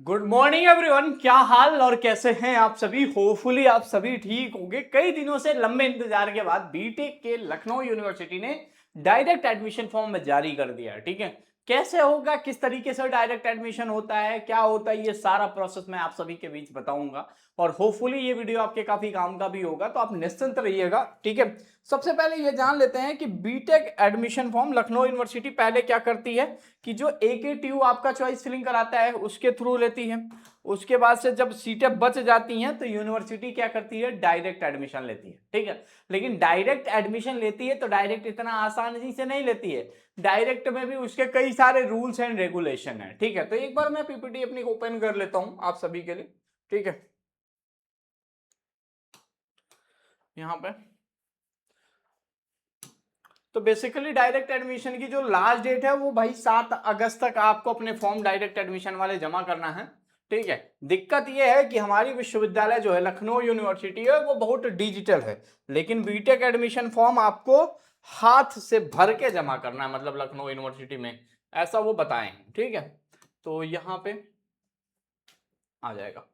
Good morning everyone. क्या हाल और कैसे हैं आप सभी। होपफुली आप सभी ठीक होंगे। कई दिनों से लंबे इंतजार के बाद बीटेक के लखनऊ यूनिवर्सिटी ने डायरेक्ट एडमिशन फॉर्म जारी कर दिया है। ठीक है, कैसे होगा, किस तरीके से डायरेक्ट एडमिशन होता है, क्या होता है, ये सारा प्रोसेस मैं आप सभी के बीच बताऊंगा और होपफुली ये वीडियो आपके काफी काम का भी होगा, तो आप निश्चिंत रहिएगा। ठीक है, सबसे पहले ये जान लेते हैं कि BTech admission form Lucknow university पहले क्या करती है कि जो AKTU आपका चॉइस फिलिंग कराता है उसके थ्रू लेती है। उसके बाद से जब सीटें बच जाती हैं तो यूनिवर्सिटी क्या करती है, डायरेक्ट एडमिशन लेती है। ठीक है, लेकिन डायरेक्ट एडमिशन लेती है तो डायरेक्ट इतना आसानी से नहीं लेती है। डायरेक्ट में भी उसके कई सारे रूल्स एंड रेगुलेशन है। ठीक है, तो एक बार मैं PPT अपनी ओपन कर लेता हूं आप सभी के लिए। ठीक है, यहाँ पे तो बेसिकली डायरेक्ट एडमिशन की जो लास्ट डेट है वो भाई 7 अगस्त तक आपको अपने फॉर्म डायरेक्ट एडमिशन वाले जमा करना है। ठीक है, दिक्कत ये है कि हमारी विश्वविद्यालय जो है लखनऊ यूनिवर्सिटी है वो बहुत डिजिटल है, लेकिन बीटेक एडमिशन फॉर्म आपको हाथ से भर के जमा करना है, मतलब लखनऊ यूनिवर्सिटी में ऐसा वो बताएं। ठीक है, तो यहाँ पे आ जाएगा।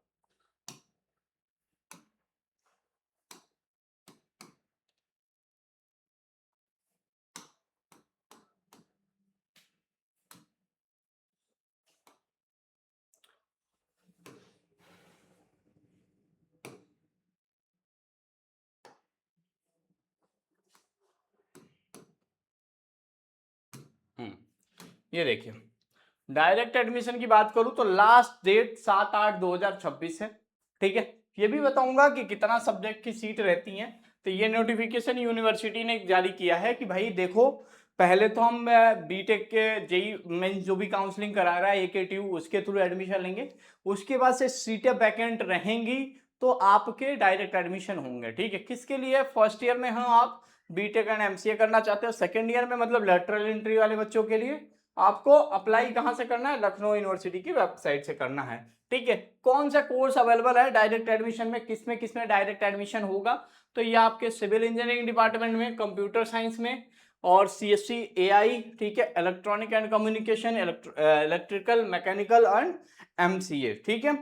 ये देखिए, डायरेक्ट एडमिशन की बात करूं तो लास्ट डेट 7/8/2026 है। ठीक है, ये भी बताऊंगा कि कितना सब्जेक्ट की सीट रहती हैं। तो ये नोटिफिकेशन यूनिवर्सिटी ने जारी किया है कि भाई देखो, पहले तो हम बीटेक के जेई मेंस जो भी काउंसलिंग करा रहा है AKTU उसके थ्रू एडमिशन लेंगे। उसके बाद से सीटें वैकेंट रहेंगी तो आपके डायरेक्ट एडमिशन होंगे। ठीक है, किसके लिए, फर्स्ट ईयर में हो आप बीटेक एंड MCA करना चाहते हो, सेकेंड ईयर में मतलब लेटरल एंट्री वाले बच्चों के लिए आपको अप्लाई कहां से करना है, लखनऊ यूनिवर्सिटी की वेबसाइट से करना है। ठीक है, कौन सा कोर्स अवेलेबल है डायरेक्ट एडमिशन में, किसमें डायरेक्ट एडमिशन होगा, तो ये आपके सिविल इंजीनियरिंग डिपार्टमेंट में, कंप्यूटर साइंस में और CSC AI। ठीक है, electronic and communication, electrical mechanical and MCA। ठीक है,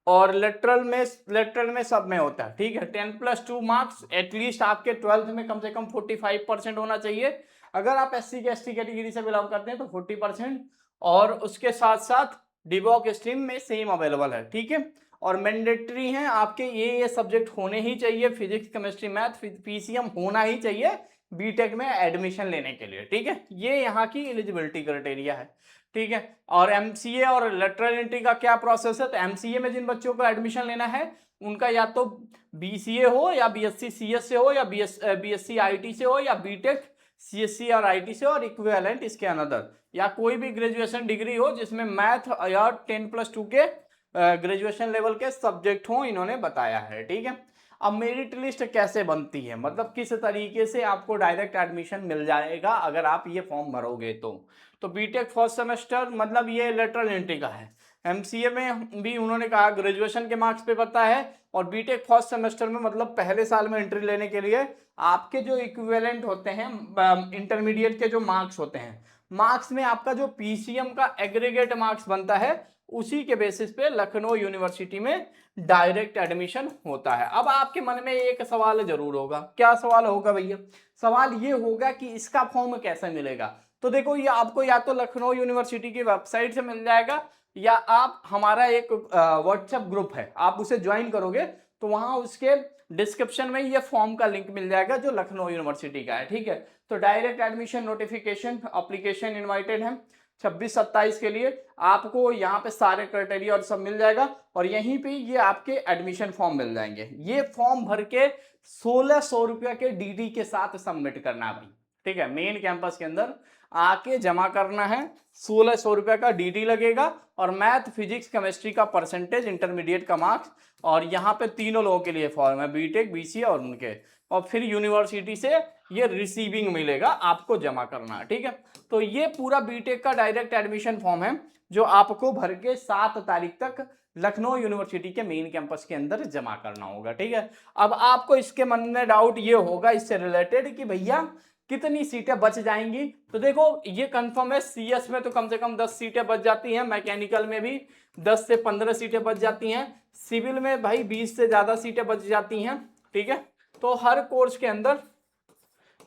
और लेटरल में सब में होता है। ठीक है, 10+2 मार्क्स एटलीस्ट आपके 12th में कम से कम 45% होना चाहिए। अगर आप SC के ST कैटेगरी से बिलोंग करते हैं तो 40%, और उसके साथ साथ डिवॉक स्ट्रीम में सेम अवेलेबल है। ठीक है, और मैंडेटरी हैं आपके ये सब्जेक्ट होने ही चाहिए, फिजिक्स केमिस्ट्री मैथ PCM होना ही चाहिए बीटेक में एडमिशन लेने के लिए। ठीक है, ये यहाँ की एलिजिबिलिटी क्राइटेरिया है। ठीक है, और MCA और लेटरल एंट्री का क्या प्रोसेस है, तो MCA में जिन बच्चों को एडमिशन लेना है उनका या तो BCA हो या BSc CS से हो या BSc IT से हो या बीटेक CSC और IT से और इक्विवेलेंट इसके अनदर, या कोई भी ग्रेजुएशन डिग्री हो जिसमें मैथ या 10+2 के ग्रेजुएशन लेवल के सब्जेक्ट हो, इन्होंने बताया है। ठीक है, अब मेरिट लिस्ट कैसे बनती है, मतलब किस तरीके से आपको डायरेक्ट एडमिशन मिल जाएगा अगर आप ये फॉर्म भरोगे तो बीटेक फर्स्ट सेमेस्टर मतलब ये लेटरल एंट्री का है। MCA में भी उन्होंने कहा ग्रेजुएशन के मार्क्स पे पता है, और बीटेक फर्स्ट सेमेस्टर में मतलब पहले साल में एंट्री लेने के लिए आपके जो इक्विवेलेंट होते हैं इंटरमीडिएट के जो मार्क्स होते हैं, मार्क्स में आपका जो PCM का एग्रीगेट मार्क्स बनता है उसी के बेसिस पे लखनऊ यूनिवर्सिटी में डायरेक्ट एडमिशन होता है। अब आपके मन में एक सवाल जरूर होगा, क्या सवाल होगा भैया, सवाल ये होगा कि इसका फॉर्म कैसे मिलेगा। तो देखो, ये आपको या तो लखनऊ यूनिवर्सिटी की वेबसाइट से मिल जाएगा, या आप हमारा एक व्हाट्सएप ग्रुप है आप उसे ज्वाइन करोगे तो वहां उसके डिस्क्रिप्शन में ये फॉर्म का लिंक मिल जाएगा जो लखनऊ यूनिवर्सिटी का है। ठीक है, तो direct admission notification application invited है 26-27 के लिए, आपको यहाँ पे सारे क्राइटेरिया और सब मिल जाएगा, और यहीं पे ये आपके एडमिशन फॉर्म मिल जाएंगे। ये फॉर्म भर के 1600 रुपया के DD के साथ सबमिट करना है भाई। ठीक है, मेन कैंपस के अंदर आके जमा करना है, 1600 रुपया का DD लगेगा, और मैथ फिजिक्स केमिस्ट्री का परसेंटेज इंटरमीडिएट का मार्क्स, और यहाँ पे तीनों लोगों के लिए फॉर्म है, बीटेक BCA और उनके, और फिर यूनिवर्सिटी से ये रिसीविंग मिलेगा, आपको जमा करना है। ठीक है, तो ये पूरा बीटेक का डायरेक्ट एडमिशन फॉर्म है जो आपको भर के 7 तारीख तक लखनऊ यूनिवर्सिटी के मेन कैंपस के अंदर जमा करना होगा। ठीक है, अब आपको इसके मन में डाउट ये होगा इससे रिलेटेड कि भैया कितनी सीटें बच जाएंगी। तो देखो ये कंफर्म है, सीएस में तो कम से कम 10 सीटें बच जाती हैं, मैकेनिकल में भी 10 से 15 सीटें बच जाती हैं, सिविल में भाई 20 से ज्यादा सीटें बच जाती हैं। ठीक है, तो हर कोर्स के अंदर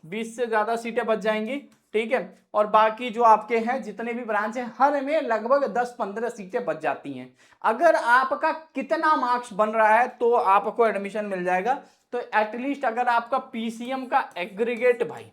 20 से ज्यादा सीटें बच जाएंगी। ठीक है, और बाकी जो आपके हैं जितने भी ब्रांच हैं हर में लगभग 10-15 सीटें बच जाती हैं। अगर आपका कितना मार्क्स बन रहा है तो आपको एडमिशन मिल जाएगा। तो एटलीस्ट अगर आपका पीसीएम का एग्रीगेट भाई,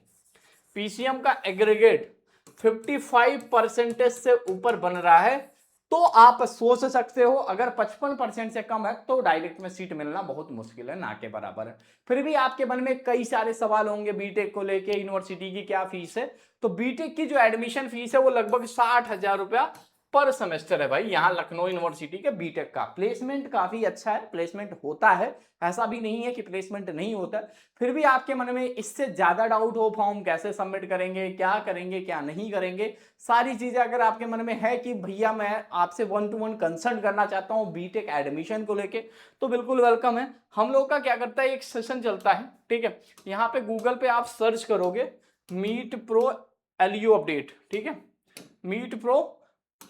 पीसीएम का एग्रीगेट 55% से ऊपर बन रहा है तो आप सोच सकते हो, अगर 55% से कम है तो डायरेक्ट में सीट मिलना बहुत मुश्किल है, ना के बराबर है। फिर भी आपके मन में कई सारे सवाल होंगे बीटेक को लेके, यूनिवर्सिटी की क्या फीस है। तो बीटेक की जो एडमिशन फीस है वो लगभग 60,000 रुपया पर सेमेस्टर है भाई, यहाँ लखनऊ यूनिवर्सिटी के बीटेक का। प्लेसमेंट काफी अच्छा है, प्लेसमेंट होता है, ऐसा भी नहीं है कि प्लेसमेंट नहीं होता। फिर भी आपके मन में इससे ज्यादा डाउट हो, फॉर्म कैसे सबमिट करेंगे, क्या करेंगे, क्या नहीं करेंगे, सारी चीजें अगर आपके मन में है कि भैया मैं आपसे 1-to-1 कंसल्ट करना चाहता हूँ बीटेक एडमिशन को लेके, तो बिल्कुल वेलकम है। हम लोग का क्या करता है, एक सेशन चलता है। ठीक है, यहाँ पे गूगल पे आप सर्च करोगे मीट प्रो एलयू अपडेट। ठीक है, meet pro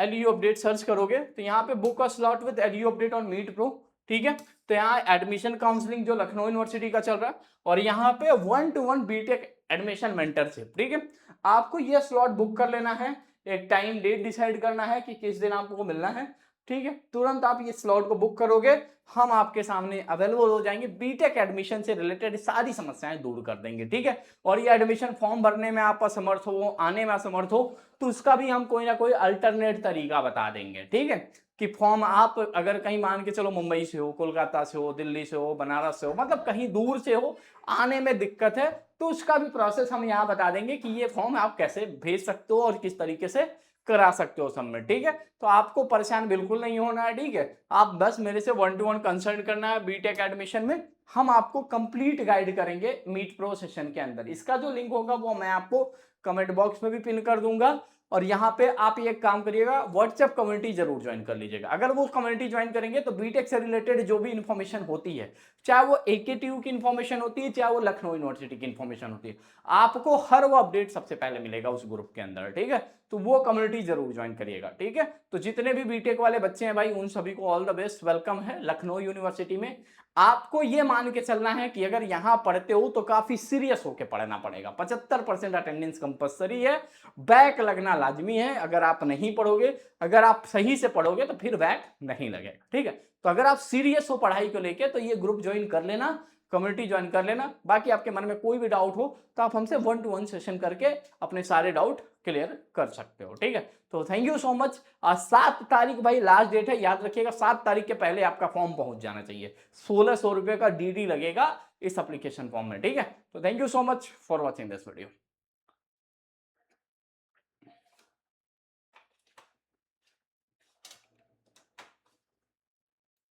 LU update search करोगे तो यहाँ पे book a slot with LU update on meet pro. ठीक है, तो यहाँ एडमिशन काउंसलिंग जो लखनऊ यूनिवर्सिटी का चल रहा है, और यहाँ पे 1-to-1 बीटेक एडमिशन मेंटरशिप। ठीक है, आपको ये स्लॉट बुक कर लेना है, एक टाइम डेट डिसाइड करना है कि किस दिन आपको मिलना है। ठीक है, तुरंत आप ये स्लॉट को बुक करोगे, हम आपके सामने अवेलेबल हो जाएंगे, बीटेक एडमिशन से रिलेटेड सारी समस्याएं दूर कर देंगे। ठीक है, और ये एडमिशन फॉर्म भरने में आप असमर्थ हो, आने में असमर्थ हो, तो उसका भी हम कोई ना कोई अल्टरनेट तरीका बता देंगे। ठीक है, कि फॉर्म आप अगर कहीं मान के चलो मुंबई से हो, कोलकाता से हो, दिल्ली से हो, बनारस से हो, मतलब कहीं दूर से हो, आने में दिक्कत है, तो उसका भी प्रोसेस हम यहाँ बता देंगे कि ये फॉर्म आप कैसे भेज सकते हो और किस तरीके से करा सकते हो सबमिट। ठीक है, तो आपको परेशान बिल्कुल नहीं होना है। ठीक है, आप बस मेरे से 1-to-1 कंसल्ट करना है बीटेक एडमिशन में, हम आपको कंप्लीट गाइड करेंगे मीट प्रो सेशन के अंदर। इसका जो लिंक होगा वो मैं आपको कमेंट बॉक्स में भी पिन कर दूंगा, और यहाँ पे आप ये काम करिएगा, व्हाट्सएप कम्युनिटी जरूर ज्वाइन कर लीजिएगा। अगर वो कम्युनिटी ज्वाइन करेंगे तो बीटेक से रिलेटेड जो भी इंफॉर्मेशन होती है, चाहे वो एकेटीयू की इंफॉर्मेशन होती है, चाहे वो लखनऊ यूनिवर्सिटी की इंफॉर्मेशन होती है, आपको हर वो अपडेट सबसे पहले मिलेगा उस ग्रुप के अंदर। ठीक है, तो वो कम्युनिटी जरूर ज्वाइन करिएगा। ठीक है, तो जितने भी बीटेक वाले बच्चे हैं भाई, उन सभी को ऑल द बेस्ट, वेलकम है लखनऊ यूनिवर्सिटी में। आपको ये मान के चलना है कि अगर यहां पढ़ते हो तो काफी सीरियस होकर पढ़ना पड़ेगा। 75% अटेंडेंस कंपलसरी है, बैक लगना लाजमी है। अगर आप नहीं पढ़ोगे, अगर आप सही से पढ़ोगे तो फिर बैक नहीं लगेगा। ठीक है, तो अगर आप सीरियस हो पढ़ाई को लेके तो ये ग्रुप ज्वाइन कर लेना, कम्युनिटी ज्वाइन कर लेना। बाकी आपके मन में कोई भी डाउट हो तो आप हमसे 1-to-1 सेशन करके अपने सारे डाउट क्लियर कर सकते हो। ठीक है, तो थैंक यू सो मच। आज 7 तारीख भाई लास्ट डेट है, याद रखिएगा, 7 तारीख के पहले आपका फॉर्म पहुंच जाना चाहिए। 1600 रुपए का डीडी लगेगा इस एप्लीकेशन फॉर्म में। ठीक है, तो thank you so much for watching this video.